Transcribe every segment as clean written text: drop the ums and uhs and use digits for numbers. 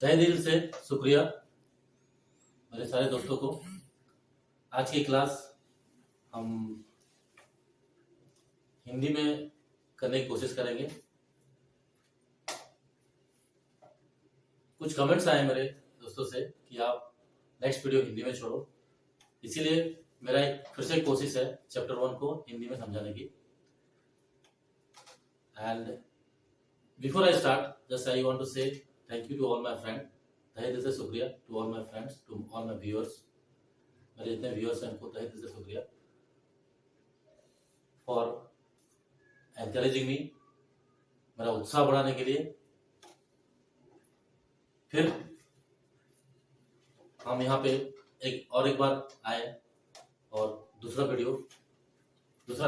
तहे दिल से शुक्रिया मेरे सारे दोस्तों को। आज की क्लास हम हिंदी में करने की कोशिश करेंगे। कुछ कमेंट्स आए मेरे दोस्तों से कि आप नेक्स्ट वीडियो हिंदी में छोड़ो, इसीलिए मेरा एक फिर से कोशिश है चैप्टर 1 को हिंदी में समझाने की। And before I start just I want to say thank you to all my friend. तहे दिल से शुक्रिया to all my friends, to all my viewers. मेरे जितने व्यूअर्स हैं उनको तहे दिल से शुक्रिया फॉर एनकरेजिंग मी, मेरा उत्साह बढ़ाने के लिए। फिर हम यहाँ पे एक बार आए और दूसरा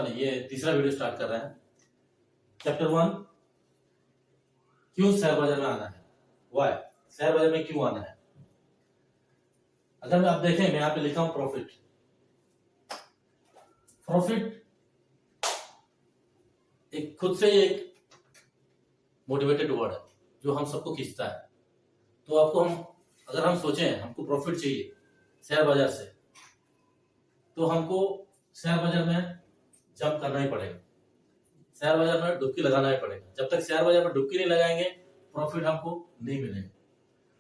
नहीं, ये तीसरा वीडियो स्टार्ट कर रहे हैं। चैप्टर 1, क्यों शेयर बाजार में आना है, वाई, शेयर बाजार में क्यों आना है। अगर आप देखें, मैं यहाँ पे लिखा हूं प्रॉफिट। एक खुद से एक मोटिवेटेड वर्ड है जो हम सबको खींचता है। तो आपको अगर हम सोचें हमको प्रॉफिट चाहिए शेयर बाजार से, तो हमको शेयर बाजार में जंप करना ही पड़ेगा, शेयर बाजार में डुबकी लगाना ही पड़ेगा। जब तक शेयर बाजार में डुबकी नहीं लगाएंगे प्रॉफिट हमको नहीं मिलेगा।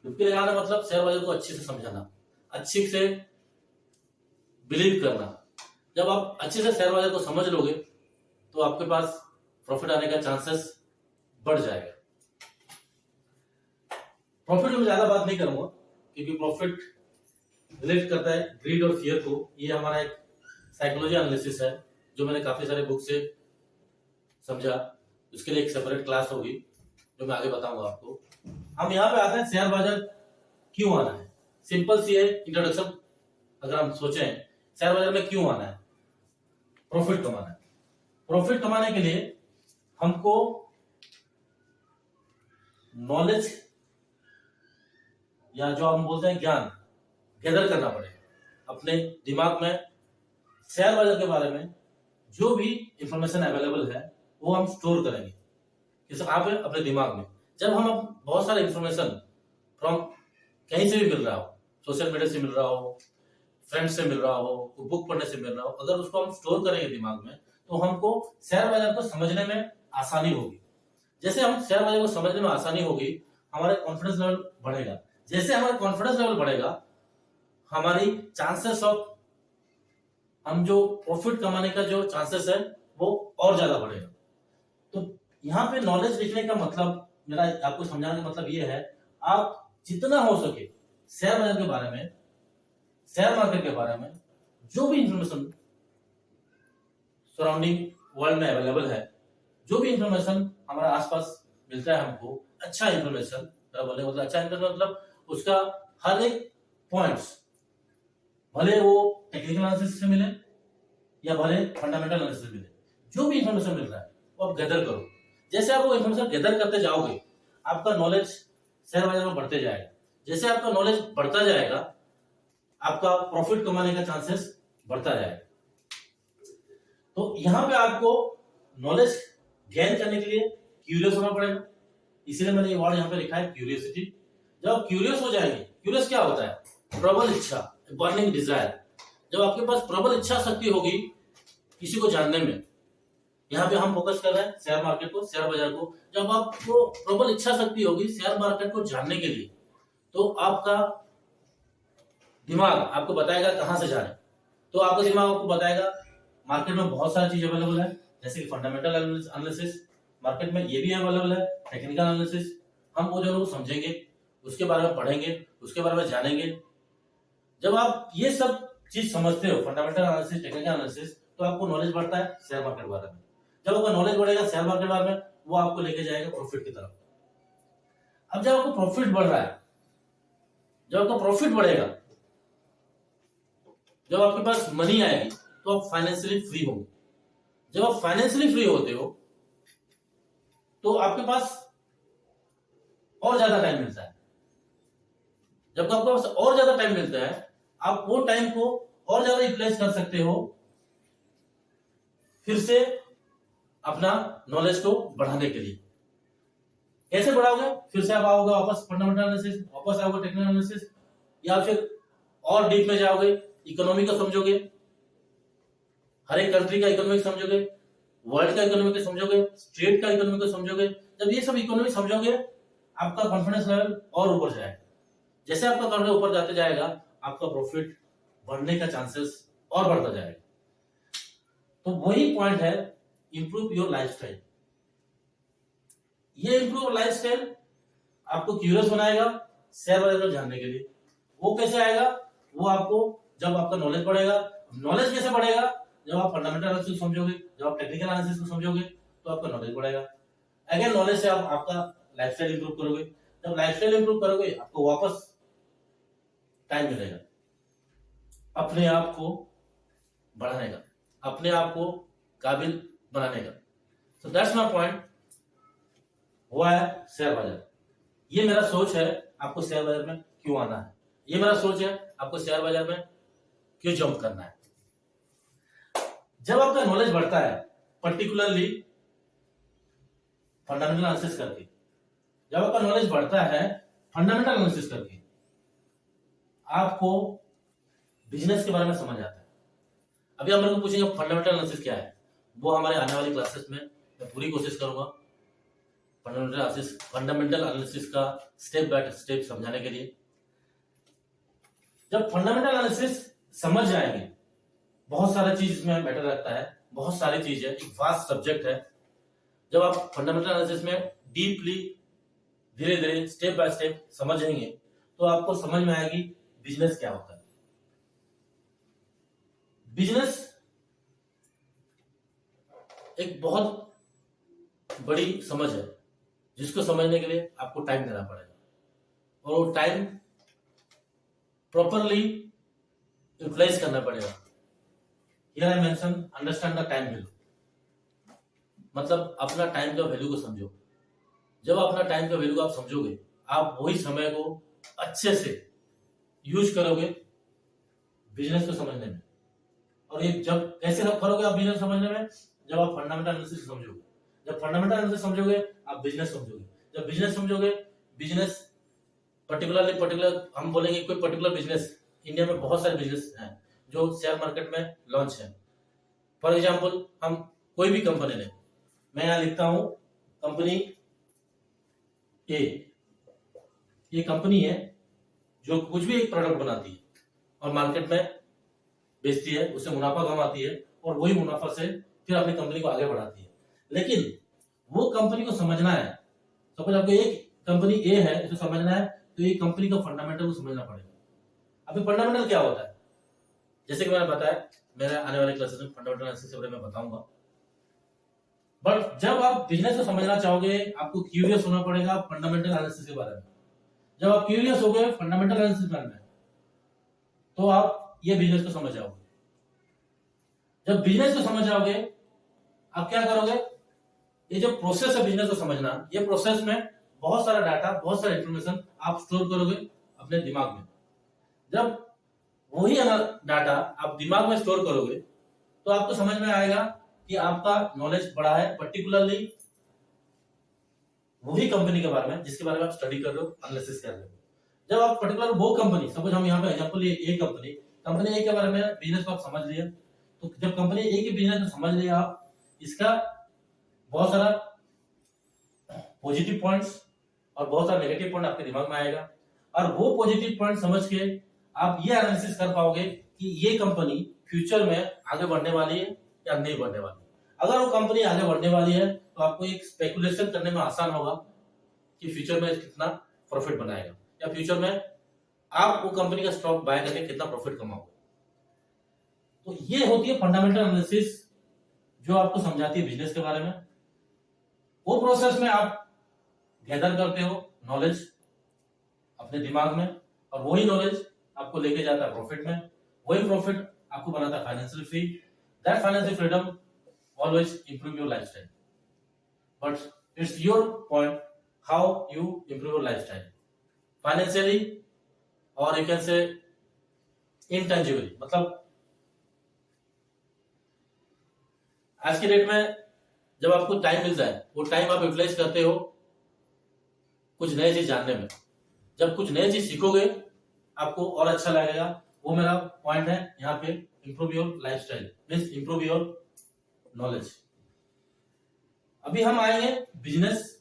डुबकी लगाना मतलब शेयर बाजार को अच्छे से समझना, अच्छे से बिलीव करना। जब आप अच्छे से शेयर बाजार को समझ लोगे तो आपके पास प्रॉफिट आने का चांसेस बढ़ जाएगा। प्रॉफिट में ज्यादा बात नहीं करूंगा क्योंकि प्रॉफिट रिलेट करता है ग्रीड और फियर को। ये हमारा एक साइकोलॉजी एनालिसिस है जो मैंने काफी सारे बुक से समझा। उसके लिए एक सेपरेट क्लास होगी जो मैं आगे बताऊंगा आपको। हम यहाँ पे आते हैं शेयर बाजार क्यों आना है। सिंपल सी है इंट्रोडक्शन। अगर हम सोचें शेयर बाजार में क्यों आना है, प्रॉफिट कमाना है। प्रॉफिट कमाने के लिए हमको नॉलेज या जो हम बोलते हैं ज्ञान गैदर करना पड़ेगा अपने दिमाग में। शेयर बाजार के बारे में जो भी इंफॉर्मेशन अवेलेबल है वो हम स्टोर करेंगे किस आप अपने दिमाग में। जब हम बहुत सारे इंफॉर्मेशन फ्रॉम कहीं से भी मिल रहा हो, सोशल मीडिया से मिल रहा हो, फ्रेंड से मिल रहा हो, बुक पढ़ने से मिल रहा हो, अगर उसको हम स्टोर करेंगे दिमाग में तो हमको शेयर बाजार को समझने में आसानी होगी। जैसे हम शेयर बाजार को समझने में आसानी होगी, हमारा कॉन्फिडेंस लेवल बढ़ेगा। जैसे हमारा कॉन्फिडेंस लेवल बढ़ेगा, हमारी चांसेस ऑफ हम जो प्रॉफिट कमाने का जो चांसेस है वो और ज्यादा बढ़ेगा। तो यहाँ पे नॉलेज लिखने का मतलब, मेरा आपको समझाने का मतलब ये है, आप जितना हो सके शेयर बाजार के बारे में, शेयर मार्केट के बारे में जो भी इंफॉर्मेशन सराउंडिंग वर्ल्ड में अवेलेबल है, जो भी इंफॉर्मेशन हमारे आसपास मिलता है हमको, अच्छा इंफॉर्मेशन मतलब अच्छा इंफॉर्मेशन मतलब उसका हर एक पॉइंट्स, भले वो टेक्निकल एनालिसिस से मिले या भले फंडामेंटल एनालिसिस से मिले, जो भी इंफॉर्मेशन मिल रहा है वो आप गैदर करो। जैसे आप वो इंफॉर्मेशन गैदर करते जाओगे आपका नॉलेज शेयर बाजार में बढ़ते जाएगा। जैसे आपका नॉलेज बढ़ता जाएगा आपका प्रॉफिट कमाने का चांसेस बढ़ता जाएगा। तो यहाँ पे आपको नॉलेज गेन करने के लिए क्यूरियस होना पड़ेगा। इसीलिए मैंने ये वर्ड यहाँ पे लिखा है क्यूरियोसिटी। जब आप क्यूरियस हो जाएंगे, क्यूरियस क्या होता है, प्रबल इच्छा, बर्निंग डिजायर। जब आपके पास प्रबल इच्छा शक्ति होगी किसी को जानने में, यहाँ पे हम फोकस कर रहे हैं शेयर मार्केट को, शेयर बाजार को। जब आपको प्रबल इच्छा शक्ति होगी शेयर मार्केट को जानने के लिए, तो आपका दिमाग आपको बताएगा कहां से जाने। तो आपका दिमाग आपको बताएगा मार्केट में बहुत सारी चीज अवेलेबल है, जैसे कि फंडामेंटल एनालिसिस मार्केट में ये भी अवेलेबल है, टेक्निकल एनालिसिस। हम वो जो समझेंगे, उसके बारे में पढ़ेंगे, उसके बारे में जानेंगे। जब आप ये सब चीज समझते हो, फंडामेंटल एनालिसिस, टेक्निकल एनालिसिस, तो आपको नॉलेज बढ़ता है शेयर मार्केट के बारे में। जब आपका नॉलेज बढ़ेगा शेयर मार्केट के बारे में, वो आपको लेके जाएगा प्रॉफिट की तरफ। अब जब आपको प्रॉफिट बढ़ रहा है, जब आपका प्रॉफिट बढ़ेगा, जब आपके पास मनी आएगी, तो आप फाइनेंशियली फ्री होंगे। जब आप फाइनेंशियली फ्री होते हो तो आपके पास और ज्यादा टाइम मिलता है। जब आपके पास और ज्यादा टाइम मिलता है, आप वो टाइम को और ज्यादा यूटिलाइज कर सकते हो फिर से अपना नॉलेज को बढ़ाने के लिए। कैसे बढ़ाओगे? फिर से आप आओगे वापस फंडामेंटल एनालिसिस, वापस आओगे टेक्निकल एनालिसिस, या फिर और डीप में जाओगे, इकोनॉमी को समझोगे, हर एक कंट्री का इकोनॉमिक समझोगे, वर्ल्ड का इकोनॉमिक समझोगे, स्टेट का इकोनॉमिक समझोगे। जब ये सब इकोनॉमिक समझोगे, आपका कॉन्फिडेंस लेवल और ऊपर जाएगा। जैसे आपका कॉन्फिडेंस ऊपर जाते जाएगा, आपका प्रॉफिट बढ़ने का चांसेस और बढ़ता जाएगा। तो वही पॉइंट है, इंप्रूव योर लाइफस्टाइल। ये इंप्रूव लाइफस्टाइल आपको क्यूरियस बनाएगा शेयर बाजार को जानने के लिए। वो कैसे आएगा? वो आपको जब आपका नॉलेज बढ़ेगा। नॉलेज कैसे बढ़ेगा? जब आप फंडामेंटल एनालिसिस समझोगे, जब आप टेक्निकल एनालिसिस को समझोगे, तो आपका नॉलेज बढ़ेगा। अगेन नॉलेज से आप आपका लाइफस्टाइल इंप्रूव करोगे। जब लाइफस्टाइल इंप्रूव करोगे, आपको वापस टाइम मिलेगा अपने आप को बढ़ाने का, अपने आप को काबिल बनाने का। तो दैट्स माय पॉइंट। हुआ है शेयर बाजार। ये मेरा सोच है आपको शेयर बाजार में क्यों आना है, ये मेरा सोच है आपको शेयर बाजार में क्यों जंप करना है। जब आपका नॉलेज बढ़ता है, पर्टिकुलरली फंडामेंटल एनालिसिस करके, जब आपका नॉलेज बढ़ता है फंडामेंटल एनालिसिस करके, आपको बिजनेस के बारे में समझ आता है। अभी आप मेरे को पूछेंगे फंडामेंटल एनालिसिस क्या है, वो हमारे आने वाली क्लासेस में मैं पूरी कोशिश करूंगा फंडामेंटल एनालिसिस का स्टेप बाय स्टेप समझाने के लिए। जब फंडामेंटल एनालिसिस समझ जाएंगे, बहुत सारा चीज इसमें मैटर रखता है, बहुत सारी चीज है, एक वास्ट सब्जेक्ट है। जब आप फंडामेंटल एनालिसिस में डीपली धीरे धीरे स्टेप बाय स्टेप समझेंगे, तो आपको समझ में आएगी बिजनेस क्या होता है। बिजनेस एक बहुत बड़ी समझ है, जिसको समझने के लिए आपको टाइम देना पड़ेगा, और वो टाइम प्रॉपरली यूटिलाइज करना पड़ेगा। Here I mention understand the time value, मतलब अपना टाइम का वैल्यू को समझो। जब अपना टाइम का वैल्यू को आप समझोगे, आप वही समय को अच्छे से यूज करोगे बिजनेस को समझने में। और ये जब कैसे करोगे आप बिजनेस समझने में? जब आप फंडामेंटल एनालिसिस समझोगे। जब फंडामेंटल एनालिसिस समझोगे, आप बिजनेस समझोगे। जब बिजनेस समझोगे, बिजनेस पर्टिकुलर हम बोलेंगे कोई पर्टिकुलर बिजनेस, इंडिया में बहुत सारे बिजनेस हैं जो शेयर मार्केट में लॉन्च है। फॉर एग्जाम्पल, हम कोई भी कंपनी लें, मैं यहां लिखता हूं कंपनी ए। ये कंपनी है जो कुछ भी एक प्रोडक्ट बनाती है और मार्केट में बेचती है, उससे मुनाफा कमाती है, और वही मुनाफा से फिर अपनी कंपनी को आगे बढ़ाती है। लेकिन वो कंपनी को समझना है, सपोज आपको एक कंपनी ए है, इसे समझना है, तो ये कंपनी का फंडामेंटल को समझना पड़ेगा। अभी फंडामेंटल क्या होता है? जैसे कि मैंने बताया, मेरे आने वाले क्लासेस में फंडामेंटल एनालिसिस के बारे में बताऊंगा। बट जब आप बिजनेस को समझना चाहोगे, आपको क्यूरियस होना पड़ेगा फंडामेंटल एनालिसिस के बारे में। जब आप क्यूरियस हो गए फंडामेंटल एनालिसिस के बारे में, तो आप ये बिजनेस को समझ जाओगे। जब बिजनेस को समझ जाओगे, आप क्या करोगे? ये जो प्रोसेस है बिजनेस को समझना, ये प्रोसेस में बहुत सारा डाटा, बहुत सारा इंफॉर्मेशन आप स्टोर करोगे अपने दिमाग में। जब वही डाटा आप दिमाग में स्टोर करोगे, तो आपको समझ में आएगा कि आपका नॉलेज बढ़ा है, पर्टिकुलरली वही कंपनी के बारे में जिसके बारे में आप स्टडी कर रहे हो, एनालिसिस कर रहे हो। जब आप पर्टिकुलर वो कंपनी, सपोज हम यहाँ पे एग्जांपल लिए ए कंपनी ए के बारे में बिजनेस को आप समझ लिया, तो जब कंपनी ए के बिजनेस को समझ लिया आप, इसका बहुत सारा पॉजिटिव पॉइंट्स और बहुत सारा नेगेटिव पॉइंट आपके दिमाग में आएगा, और वो पॉजिटिव पॉइंट समझ के आप ये एनालिसिस कर पाओगे कि ये कंपनी फ्यूचर में आगे बढ़ने वाली है या नहीं बढ़ने वाली। अगर वो कंपनी आगे बढ़ने वाली है, तो आपको एक स्पेकुलेशन करने में आसान होगा कि फ्यूचर में कितना प्रॉफिट बनाएगा, या फ्यूचर में आप वो कंपनी का स्टॉक बाय करके कितना प्रॉफिट कमाओगे। तो ये होती है फंडामेंटल एनालिसिस, जो आपको समझाती है बिजनेस के बारे में। वो प्रोसेस में आप गैदर करते हो नॉलेज अपने दिमाग में, और वही नॉलेज आपको लेके जाता है प्रॉफिट में, वही प्रॉफिट आपको बनाता है financial free. That financial freedom always improve your lifestyle, but it's your point how you improve your lifestyle financially, or you can say intangibly। मतलब आज के डेट में जब आपको टाइम मिलता है, वो टाइम आप यूटिलाइज करते हो कुछ नई चीज जानने में। जब कुछ नई चीज सीखोगे आपको और अच्छा लगेगा। वो मेरा पॉइंट है यहाँ पे, improve your lifestyle means improve your knowledge. अभी हम आएंगे बिजनेस।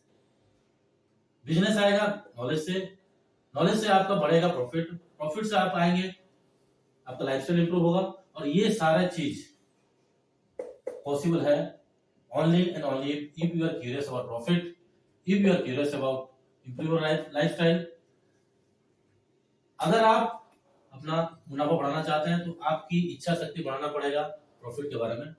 बिजनेस आएगा नॉलेज से, नॉलेज से आपका बढ़ेगा प्रॉफिट, प्रॉफिट से आप आएंगे आपका लाइफस्टाइल इंप्रूव होगा। और ये सारा चीज पॉसिबल है only and only if you are curious about profit, if you are curious about improve your lifestyle। अगर आप अपना मुनाफा बढ़ाना चाहते हैं तो आपकी इच्छा शक्ति बढ़ाना पड़ेगा प्रॉफिट के बारे में।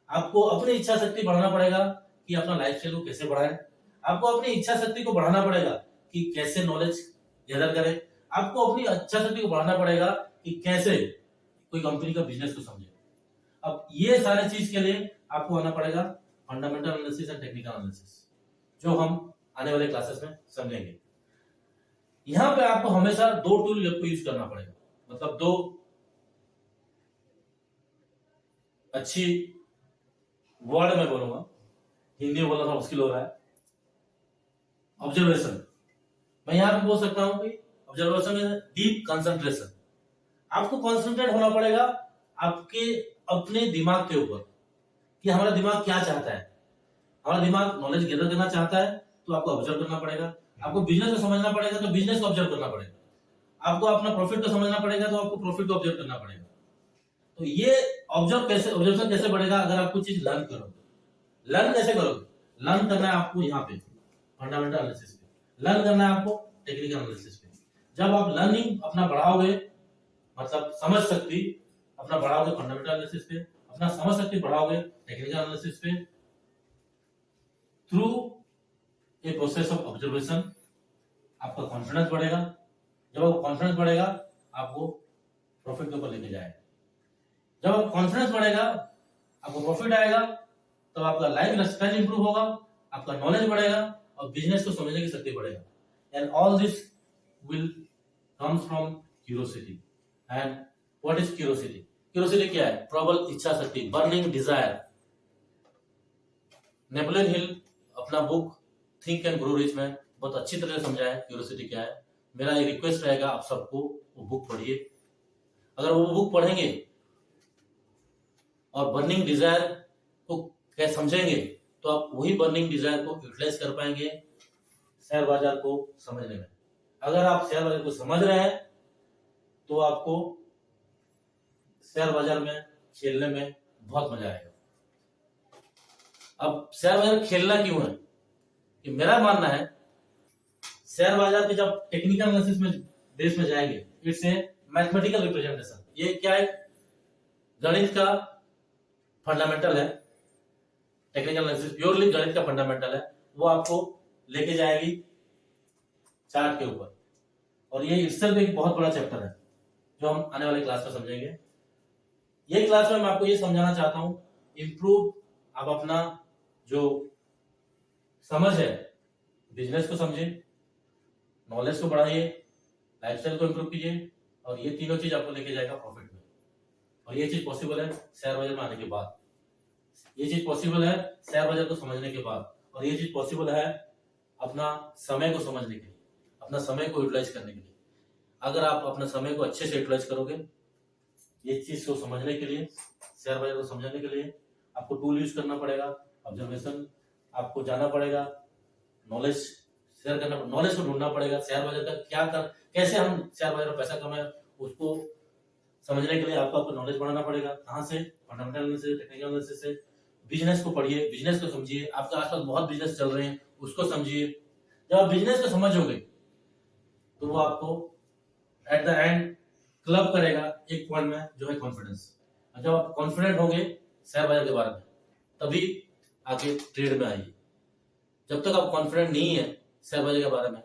आपको अपनी इच्छा शक्ति बढ़ाना पड़ेगा कि अपना लाइफस्टाइल को कैसे बढ़ाएं। आपको अपनी इच्छा शक्ति को बढ़ाना पड़ेगा कि कैसे नॉलेज गैदर करें। आपको अपनी इच्छा शक्ति को बढ़ाना पड़ेगा कि कैसे कोई कंपनी का बिजनेस को समझे। अब ये सारे चीज के लिए आपको आना पड़ेगा fundamental analysis and technical analysis, जो हम आने वाले क्लासेस में समझेंगे। यहां पे आपको हमेशा दो टूल आपको यूज करना पड़ेगा, मतलब दो अच्छी वर्ड में बोलूंगा, हिंदी में बोलना थोड़ा मुश्किल हो रहा है। ऑब्जर्वेशन, मैं यहां पे बोल सकता हूं कि ऑब्जर्वेशन में डीप कंसंट्रेशन। आपको कंसंट्रेट होना पड़ेगा आपके अपने दिमाग के ऊपर कि हमारा दिमाग क्या चाहता है। हमारा दिमाग नॉलेज गैदर करना चाहता है तो आपको ऑब्जर्व करना पड़ेगा। आपको बिजनेस को समझना पड़ेगा तो बिजनेस को ऑब्जर्व करना पड़ेगा। आपको अपना प्रॉफिट को समझना पड़ेगा तो आपको प्रॉफिट को ऑब्जर्व करना पड़ेगा। तो ये ऑब्जर्वेशन कैसे बढ़ेगा? अगर आप कुछ चीज लर्न करोगे। लर्न कैसे करोगे? लर्न करना है आपको यहाँ पे फंडामेंटल एनालिसिस पे, लर्न करना है आपको टेक्निकल एनालिसिस पे। जब आप लर्निंग अपना बढ़ाओगे, मतलब समझ शक्ति अपना बढ़ाओगे फंडामेंटल एनालिसिस पे, अपना समझ शक्ति बढ़ाओगे टेक्निकल एनालिसिस पे, through a process of observation आपका कॉन्फिडेंस बढ़ेगा। जब आपको कॉन्फिडेंस बढ़ेगा आपको प्रॉफिट के ऊपर लेके जाएगा। जब आप कॉन्फिडेंस बढ़ेगा आपको प्रॉफिट आएगा, तब आपका लाइफ स्टाइल इंप्रूव होगा, आपका नॉलेज बढ़ेगा और बिजनेस को समझने की शक्ति बढ़ेगा। And all this will comes from curiosity. And what is curiosity? Curiosity क्या है? प्रबल इच्छा शक्ति, बर्निंग डिजायर। नेपोलियन हिल अपना book think and grow rich में बहुत अच्छी तरह से समझाया है क्यूरियोसिटी क्या है। मेरा ये रिक्वेस्ट रहेगा आप सबको वो बुक पढ़िए। अगर वो बुक पढ़ेंगे और बर्निंग डिजायर को कैसे समझेंगे तो आप वही बर्निंग डिजायर को यूटिलाइज कर पाएंगे शेयर बाजार को समझने में। अगर आप शेयर बाजार को समझ रहे हैं तो आपको शेयर बाजार में खेलने में बहुत मजा आएगा। अब शेयर बाजार खेलना क्यों है? कि मेरा मानना है शेयर बाजार के जब टेक्निकल एनालिसिस में बेस में जाएंगे, इट्स ए मैथमेटिकल रिप्रेजेंटेशन। ये क्या है? गणित का फंडामेंटल है। टेक्निकल एनालिसिस प्योरली गणित का फंडामेंटल है। वो आपको लेके जाएगी चार्ट के ऊपर, और ये इटसेल्फ एक बहुत बड़ा चैप्टर है जो हम आने वाले क्लास में समझेंगे। ये क्लास में मैं आपको ये समझाना चाहता हूं, इंप्रूव आप अपना जो समझ है बिजनेस को समझे, नॉलेज को बढ़ाइए, लाइफस्टाइल को इंप्रूव कीजिए, और ये तीनों चीज आपको लेके जाएगा प्रॉफिट में। और ये चीज पॉसिबल है शेयर बाजार में आने के बाद, ये चीज पॉसिबल है शेयर बाजार को समझने के बाद, और ये चीज पॉसिबल है अपना समय को समझने के लिए, अपना समय को यूटिलाइज करने के लिए। अगर आप अपना समय को अच्छे से यूटिलाइज करोगे, ये चीज को समझने के लिए, शेयर बाजार को समझने के लिए आपको टूल यूज करना पड़ेगा, ऑब्जर्वेशन, आपको जाना पड़ेगा, नॉलेज शेयर करना, नॉलेज को ढूंढना पड़ेगा। शेयर बाजार का क्या कर, कैसे हम शेयर बाजार में पैसा कमाएं, उसको समझने के लिए आपको अपना नॉलेज बढ़ाना पड़ेगा। कहां से? फंडामेंटल एनालिसिस, टेक्निकल एनालिसिस से। बिजनेस को पढ़िए, बिजनेस को समझिए, आपके आसपास बहुत बिजनेस चल रहे हैं, उसको समझिए। जब आप बिजनेस को समझोगे तो वो आपको एट द एंड क्लब करेगा एक पॉइंट में, जो है कॉन्फिडेंस। जब आप कॉन्फिडेंट होंगे शेयर बाजार के बारे में, तभी आगे ट्रेड में आइए। जब तक आप कॉन्फिडेंट नहीं है शेयर बाजार के बारे में,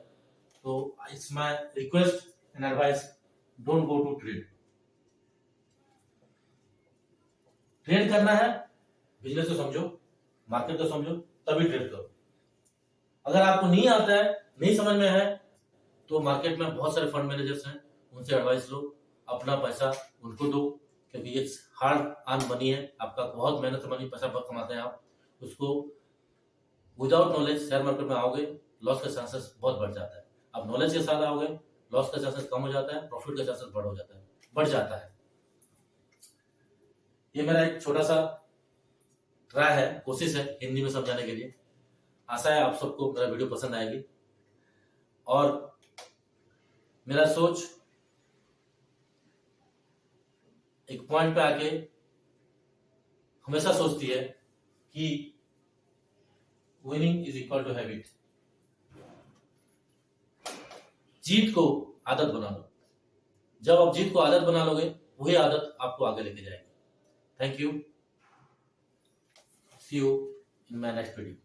तो it's my request and advice, don't go to trade. Trade करना है, बिजनेस को समझो, मार्केट को समझो, तभी ट्रेड करो। अगर आपको नहीं आता है, नहीं समझ में है, तो मार्केट में बहुत सारे फंड मैनेजर्स हैं, उनसे एडवाइस लो, अपना पैसा उनको दो, क्योंकि ये हार्ड अर्न मनी है, आपका बहुत मेहनत से मनी पैसा कमाते हैं आप। उसको विदाउट नॉलेज शेयर मार्केट में आओगे, लॉस का चांसेस बहुत बढ़ जाता है। अब नॉलेज के साथ आओगे, लॉस का चांसेस कम हो जाता है, प्रॉफिट का चांसेस बढ़ जाता है। ये मेरा एक छोटा सा ट्राई है, कोशिश है हिंदी में समझाने के लिए। आशा है आप सबको मेरा वीडियो पसंद आएगी। और मेरा सोच एक पॉइंट पे आके हमेशा सोचती है कि winning is equal to habit. जीत को आदत बना लो। जब आप जीत को आदत बना लोगे, वही आदत आपको आगे लेके जाएगी। Thank you. See you in my next video.